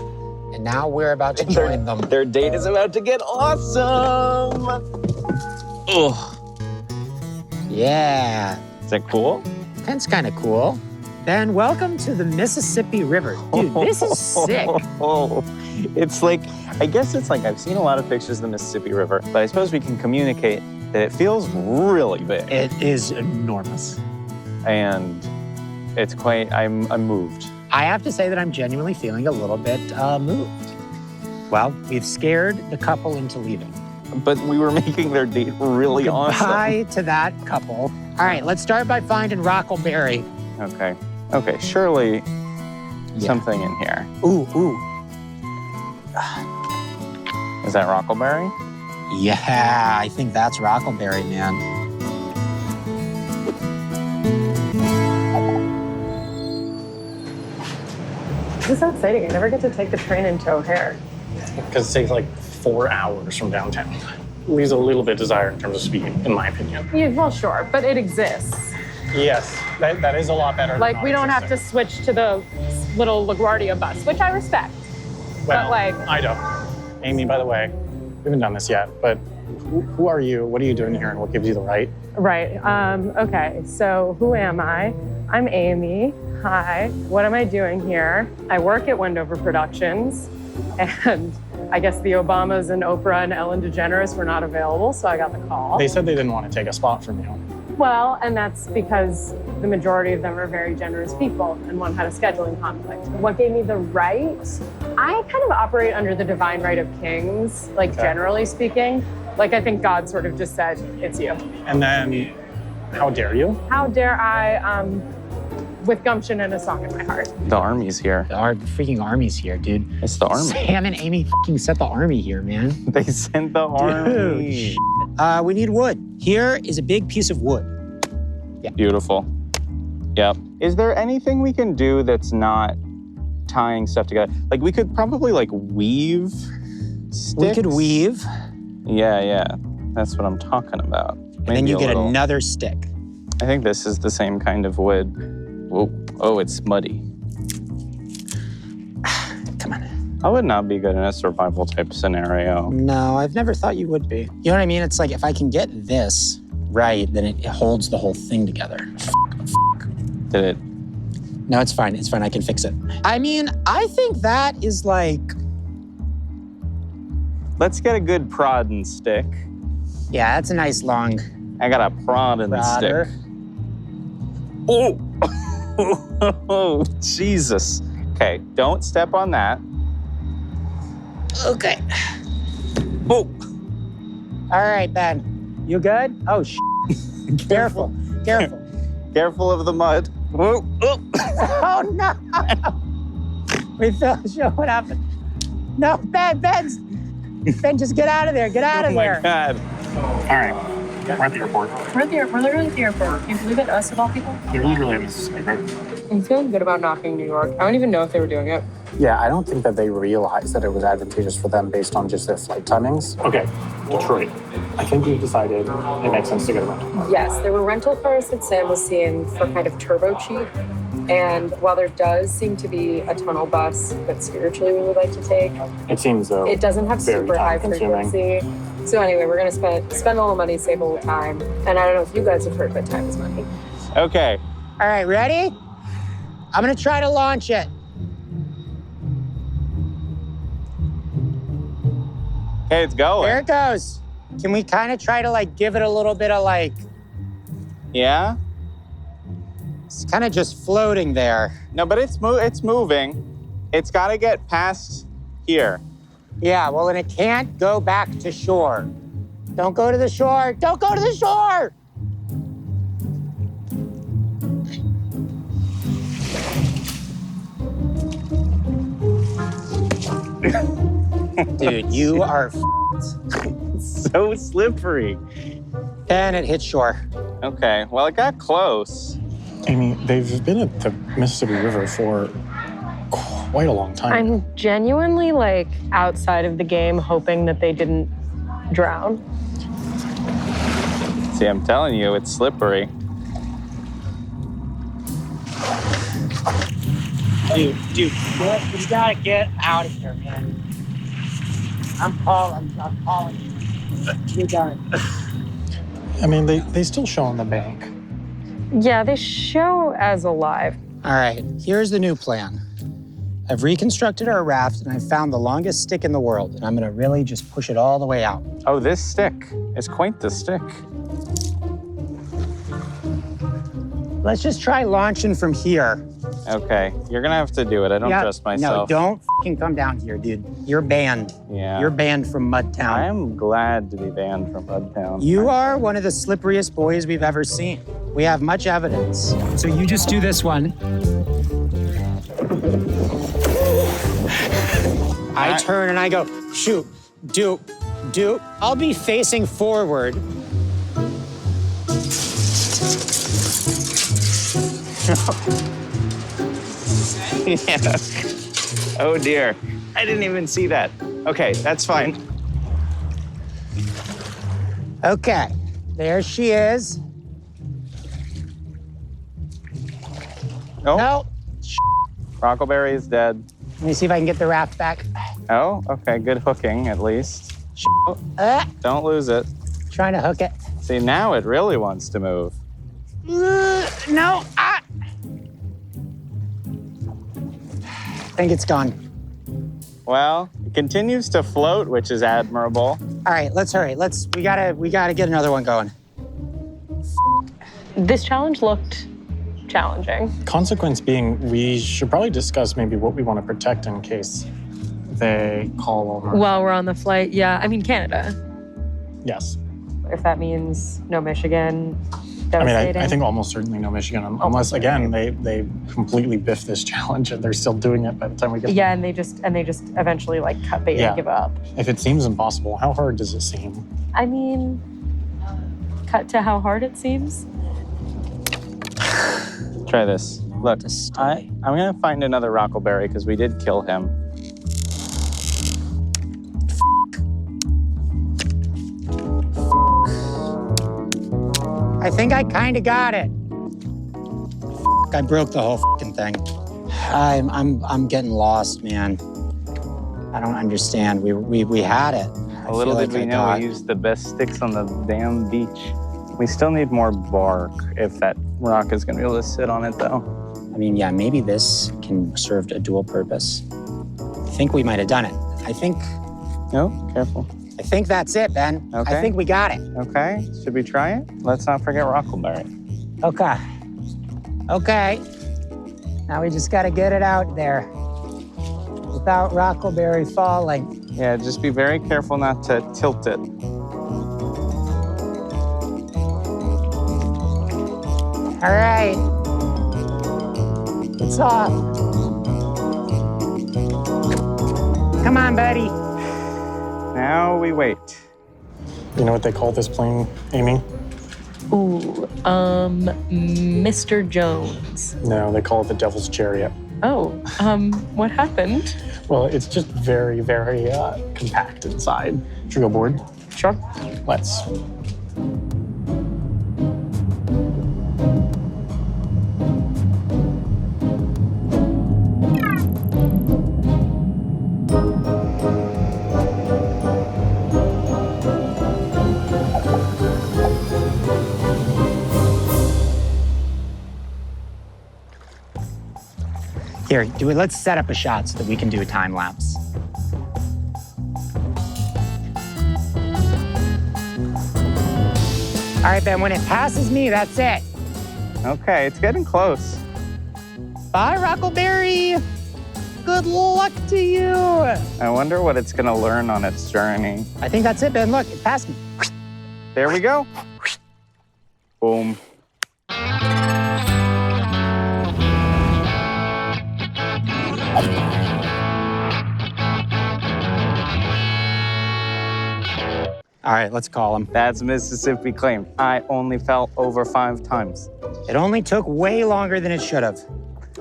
and now we're about to join them. Their date is about to get awesome. Ugh. Yeah. Is that cool? That's kind of cool. Then welcome to the Mississippi River. Dude, this is sick. It's like, I guess it's like, I've seen a lot of pictures of the Mississippi River, but I suppose we can communicate that it feels really big. It is enormous. And it's quite, I'm moved. I have to say that I'm genuinely feeling a little bit moved. Well, we've scared the couple into leaving. But we were making their date really awesome. Goodbye to that couple. All right, let's start by finding Rockleberry. Okay, surely something in here. Ooh. Is that Rockleberry? Yeah, I think that's Rockleberry, man. This is so exciting. I never get to take the train into O'Hare. Because it takes like 4 hours from downtown. Leaves a little bit desired in terms of speed, in my opinion. Yeah, well, sure, but it exists. Yes, that is a lot better. Like, we don't have to switch to the little LaGuardia bus, which I respect. Well, but like, I don't. Amy, by the way, we haven't done this yet, but who are you? What are you doing here, and what gives you the right? Right. Okay. So who am I? I'm Amy. Hi. What am I doing here? I work at Wendover Productions, and I guess the Obamas and Oprah and Ellen DeGeneres were not available, so I got the call. They said they didn't want to take a spot from you. Well, and that's because the majority of them are very generous people, and one had a scheduling conflict. What gave me the right? I kind of operate under the divine right of kings, like generally speaking. Like, I think God sort of just said, it's you. And then, how dare you? How dare I, with gumption and a song in my heart. The army's here. The freaking army's here, dude. It's the army. Sam and Amy fucking sent the army here, man. They sent the army. Dude, we need wood. Here is a big piece of wood. Yeah. Beautiful. Yep. Is there anything we can do that's not tying stuff together? Like, we could probably like weave sticks. We could weave. Yeah. That's what I'm talking about. And then you get another stick. I think this is the same kind of wood. Whoa. Oh, it's muddy. Come on. I would not be good in a survival type scenario. No, I've never thought you would be. You know what I mean? It's like if I can get this right, then it holds the whole thing together. Did it? No, it's fine. It's fine. I can fix it. I mean, I think that is like... Let's get a good prod and stick. Yeah, that's a nice long... I got a prod and stick. Oh! Oh, Jesus. Okay, don't step on that. Okay. Oh! All right, Ben. You good? Oh, Careful. Careful of the mud. Whoa. Oh. Oh, no. We fell short. What happened? No, Ben, just get out of there. Get out of there. Oh, my God. All right, we're at the airport. We're literally at the airport. Can you believe it? Us of all people? You're literally at Pessegueiro. I'm feeling good about knocking New York. I don't even know if they were doing it. Yeah, I don't think that they realized that it was advantageous for them based on just their flight timings. Okay, Detroit. I think we've decided it makes sense to get a rental. Yes, there were rental cars that Sam was seeing for kind of turbo cheap. And while there does seem to be a tunnel bus that spiritually we would like to take, it seems though it doesn't have very super high time-consuming. frequency. So anyway, we're gonna spend a little money, save a little time. And I don't know if you guys have heard, but time is money. Okay. All right, ready? I'm gonna try to launch it. Okay, it's going. There it goes. Can we kind of try to like give it a little bit of like... Yeah? It's kind of just floating there. No, but it's moving. It's got to get past here. Yeah, well, and it can't go back to shore. Don't go to the shore. Don't go to the shore. Dude, you are so slippery. And it hit shore. Okay, well, it got close. Amy, they've been at the Mississippi River for quite a long time. I'm genuinely like outside of the game hoping that they didn't drown. See, I'm telling you, it's slippery. Dude, you gotta get out of here, man. I'm calling you. You got it. I mean, they still show on the bank. Yeah, they show as alive. All right, here's the new plan. I've reconstructed our raft and I've found the longest stick in the world, and I'm gonna really just push it all the way out. Oh, this stick is quite the stick. Let's just try launching from here. Okay, you're gonna have to do it. I don't trust myself. No, don't fucking come down here, dude. You're banned. Yeah. You're banned from Mudtown. I am glad to be banned from Mudtown. You are one of the slipperiest boys we've ever seen. We have much evidence. So you just do this one. I turn and I go, shoot, do. I'll be facing forward. Yeah. Oh dear. I didn't even see that. Okay, that's fine. Okay, there she is. Oh. No. Brockleberry is dead. Let me see if I can get the raft back. Oh, okay, good hooking at least. Don't lose it. Trying to hook it. See, now it really wants to move. No. I think it's gone. Well, it continues to float, which is admirable. All right, let's hurry. We gotta get another one going. This challenge looked challenging. Consequence being, we should probably discuss maybe what we want to protect in case they call over. While we're on the flight, yeah. I mean, Canada. Yes. If that means no Michigan. I mean, I think almost certainly no Michigan, unless again they completely biff this challenge and they're still doing it by the time we get. Yeah, and they just eventually like cut bait and give up. If it seems impossible, how hard does it seem? I mean, cut to how hard it seems. Try this. Look, I'm gonna find another Brockleberry because we did kill him. I think I kind of got it. I broke the whole thing. I'm getting lost, man. I don't understand. We had it. Little did we know we used the best sticks on the damn beach. We still need more bark if that rock is gonna be able to sit on it though. I mean, yeah, maybe this can serve a dual purpose. I think we might have done it. I think. No, careful. I think that's it, Ben. Okay. I think we got it. Okay, should we try it? Let's not forget Rockleberry. Okay. Okay. Now we just gotta get it out there without Rockleberry falling. Yeah, just be very careful not to tilt it. All right. It's off. Come on, buddy. Now we wait. You know what they call this plane, Amy? Ooh, Mr. Jones. No, they call it the Devil's Chariot. Oh, what happened? Well, it's just very, very compact inside. Should we go board? Sure. Let's. Here, let's set up a shot so that we can do a time lapse. All right, Ben, when it passes me, that's it. Okay, it's getting close. Bye, Rockleberry. Good luck to you. I wonder what it's gonna learn on its journey. I think that's it, Ben. Look, it passed me. There we go. Boom. All right, let's call him. That's Mississippi claim. I only fell over 5 times. It only took way longer than it should have.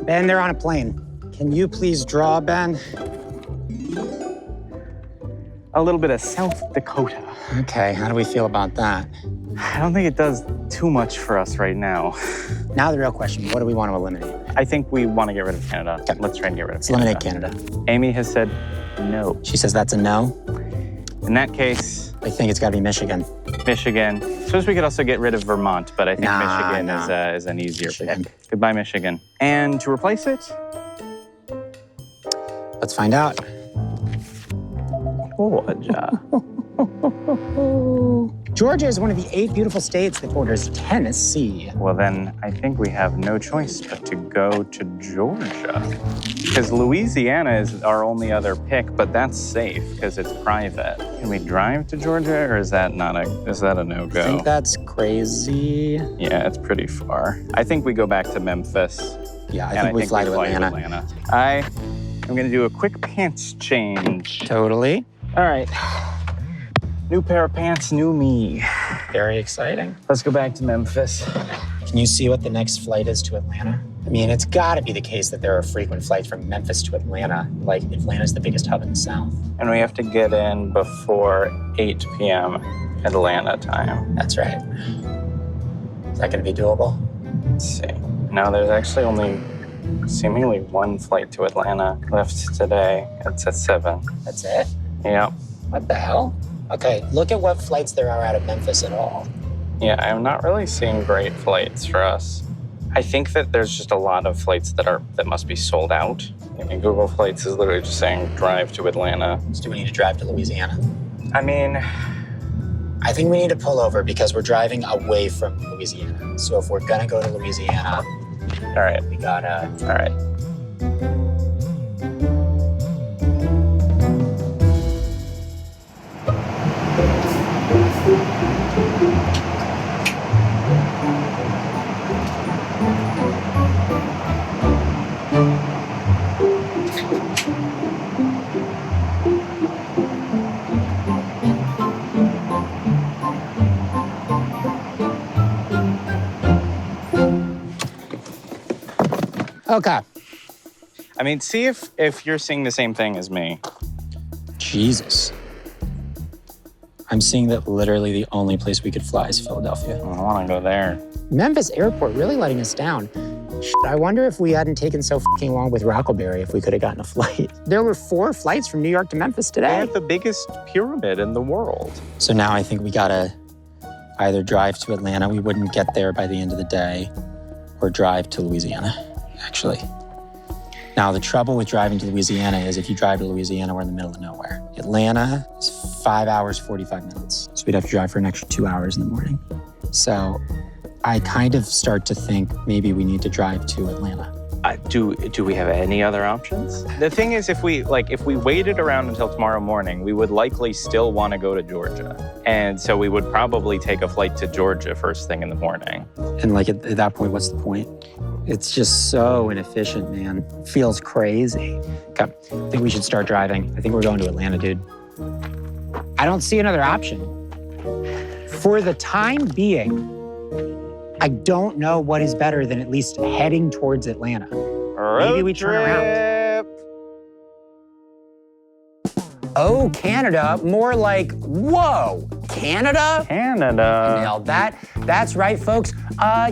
Ben, they're on a plane. Can you please draw, Ben? A little bit of South Dakota. Okay, how do we feel about that? I don't think it does too much for us right now. Now the real question, what do we want to eliminate? I think we want to get rid of Canada. Okay. Let's try and get rid of Canada. Canada. Eliminate Canada. Amy has said no. She says that's a no? In that case... I think it's got to be Michigan. Michigan. Suppose we could also get rid of Vermont, but I think Michigan is an easier pick. Goodbye, Michigan. And to replace it? Let's find out. Georgia. Georgia is one of the 8 beautiful states that borders Tennessee. Well, then I think we have no choice but to go to Georgia. Because Louisiana is our only other pick, but that's safe because it's private. Can we drive to Georgia, or is that a no-go? I think that's crazy. Yeah, it's pretty far. I think we go back to Memphis. Yeah, I think we fly to Atlanta. I am going to do a quick pants change. Totally. All right. New pair of pants, new me. Very exciting. Let's go back to Memphis. Can you see what the next flight is to Atlanta? I mean, it's got to be the case that there are frequent flights from Memphis to Atlanta. Like, Atlanta's the biggest hub in the South. And we have to get in before 8 p.m. Atlanta time. That's right. Is that going to be doable? Let's see. No, there's actually only seemingly 1 flight to Atlanta left today. It's at 7. That's it? Yeah. What the hell? Okay, look at what flights there are out of Memphis at all. Yeah, I'm not really seeing great flights for us. I think that there's just a lot of flights that must be sold out. I mean, Google Flights is literally just saying drive to Atlanta. So do we need to drive to Louisiana? I mean... I think we need to pull over because we're driving away from Louisiana. So if we're gonna go to Louisiana, all right, we gotta... All right. Okay. I mean, see if you're seeing the same thing as me. Jesus. I'm seeing that literally the only place we could fly is Philadelphia. I want to go there. Memphis Airport really letting us down. I wonder if we hadn't taken so fucking long with Rockleberry if we could have gotten a flight. There were 4 flights from New York to Memphis today. They're the biggest pyramid in the world. So now I think we gotta either drive to Atlanta, we wouldn't get there by the end of the day, or drive to Louisiana, actually. Now, the trouble with driving to Louisiana is if you drive to Louisiana, we're in the middle of nowhere. Atlanta is 5 hours, 45 minutes. So we'd have to drive for an extra 2 hours in the morning. So I kind of start to think maybe we need to drive to Atlanta. Do we have any other options? The thing is, if we waited around until tomorrow morning, we would likely still want to go to Georgia. And so we would probably take a flight to Georgia first thing in the morning. And like at that point, what's the point? It's just so inefficient, man. Feels crazy. Okay, I think we should start driving. I think we're going to Atlanta, dude. I don't see another option. For the time being, I don't know what is better than at least heading towards Atlanta. Maybe we turn around. Oh, Canada, more like, whoa, Canada? Canada. Nailed that. That's right, folks.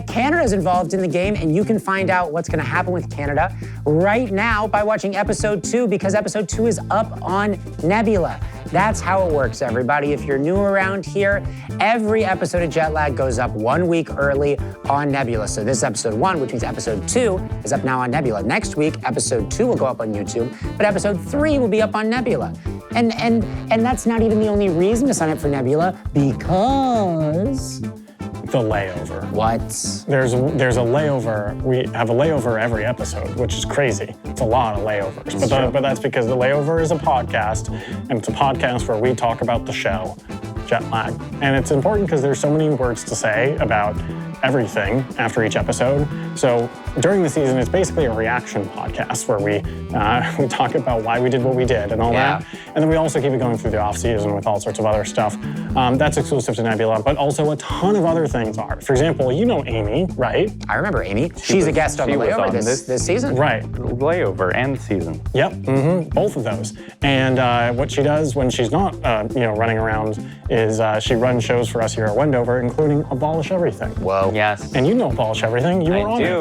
Canada's involved in the game, and you can find out what's gonna happen with Canada right now by watching episode 2, because episode 2 is up on Nebula. That's how it works, everybody. If you're new around here, every episode of Jetlag goes up 1 week early on Nebula. So this is episode 1, which means episode 2 is up now on Nebula. Next week, episode 2 will go up on YouTube, but episode 3 will be up on Nebula. And that's not even the only reason to sign up for Nebula, because The layover. What? There's a layover. We have a layover every episode, which is crazy. It's a lot of layovers. But that's because the layover is a podcast, and it's a podcast where we talk about the show, Jetlag. And it's important because there's so many words to say about everything after each episode. So during the season, it's basically a reaction podcast where we talk about why we did what we did and all that. And then we also keep it going through the off season with all sorts of other stuff. That's exclusive to Nebula, but also a ton of other things are. For example, you know Amy, right? I remember Amy. She's a guest on the layover this season. Right. Layover and season. Yep, both of those. And what she does when she's not running around is she runs shows for us here at Wendover, including Abolish Everything. Whoa. Yes. And you know Abolish Everything. You were on it.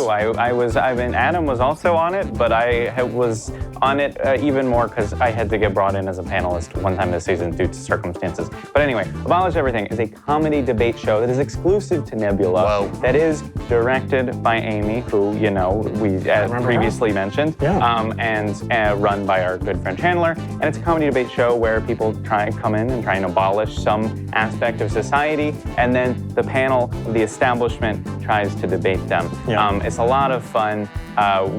I mean, Adam was also on it, but I was on it even more because I had to get brought in as a panelist one time this season due to circumstances. But anyway, Abolish Everything is a comedy debate show that is exclusive to Nebula. Whoa. That is directed by Amy, who, we previously mentioned, and run by our good friend Chandler. And it's a comedy debate show where people come in and try and abolish some aspect of society, and then the panel, the establishment, tries to debate them. It's a lot of fun.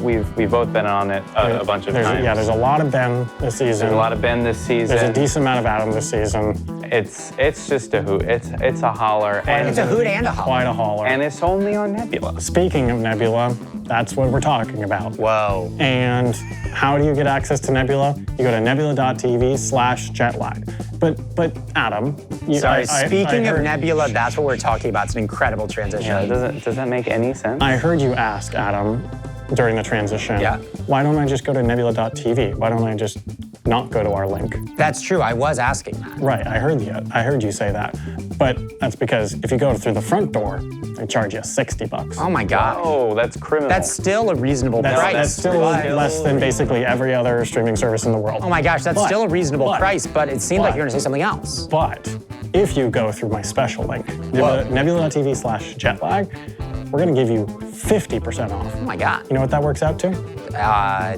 We've both been on it a bunch of times. Yeah, there's a lot of Ben this season. There's a lot of Ben this season. There's a decent amount of Adam this season. It's just a hoot. It's a holler. It's a hoot and a holler. Quite a holler. And it's only on Nebula. Speaking of Nebula, that's what we're talking about. Whoa. And how do you get access to Nebula? You go to nebula.tv/jetlag. But Adam, speaking of Nebula, that's what we're talking about. It's an incredible transition. Yeah, does that make any sense? I heard you ask, Adam, during the transition, why don't I just go to nebula.tv? Why don't I just not go to our link? That's true. I was asking that. Right. I heard you say that. But that's because if you go through the front door, they charge you $60. Oh my God. Oh, that's criminal. That's still a reasonable price. That's still less than basically every other streaming service in the world. Oh my gosh, that's still a reasonable price, but it seemed like you were gonna say something else. But if you go through my special link, nebula.tv/jetlag, we're gonna give you 50% off. Oh my God. You know what that works out to? I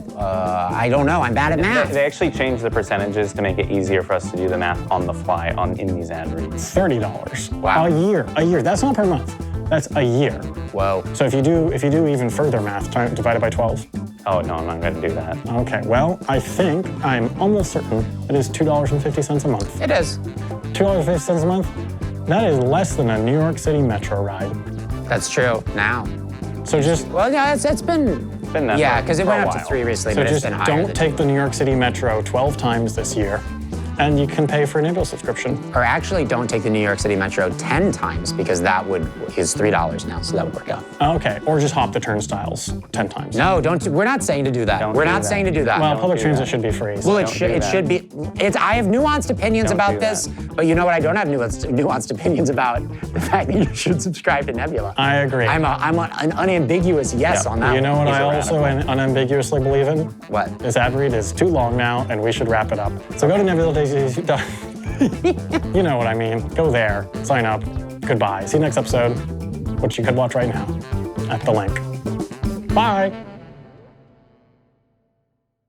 don't know. I'm bad at math. They actually changed the percentages to make it easier for us to do the math on the fly in these ad reads. $30. Wow. A year. That's not per month. That's a year. Whoa. So if you do even further math, divided by 12. Oh no, I'm not going to do that. Okay. Well, I'm almost certain it is $2.50 a month. It is. $2.50 a month. That is less than a New York City metro ride. That's true. Now. So just it's been that because it went up to 3 recently, so but just it's been higher. Don't take the New York City metro 12 times this year. and you can pay for an Nebula subscription. Or actually, don't take the New York City Metro 10 times because that is $3 now, so that would work out. Okay, or just hop the turnstiles 10 times. No, we're not saying to do that. We're not saying to do that. Well, public transit should be free. Well, it should be. I have nuanced opinions about this, but you know what? I don't have nuanced opinions about the fact that you should subscribe to Nebula. I agree. I'm an unambiguous yes on that. You know what I also unambiguously believe in? What? This ad read is too long now, and we should wrap it up. So go to Nebula Daisy. You know what I mean. Go there, sign up. Goodbye. See you next episode, which you could watch right now at the link. Bye.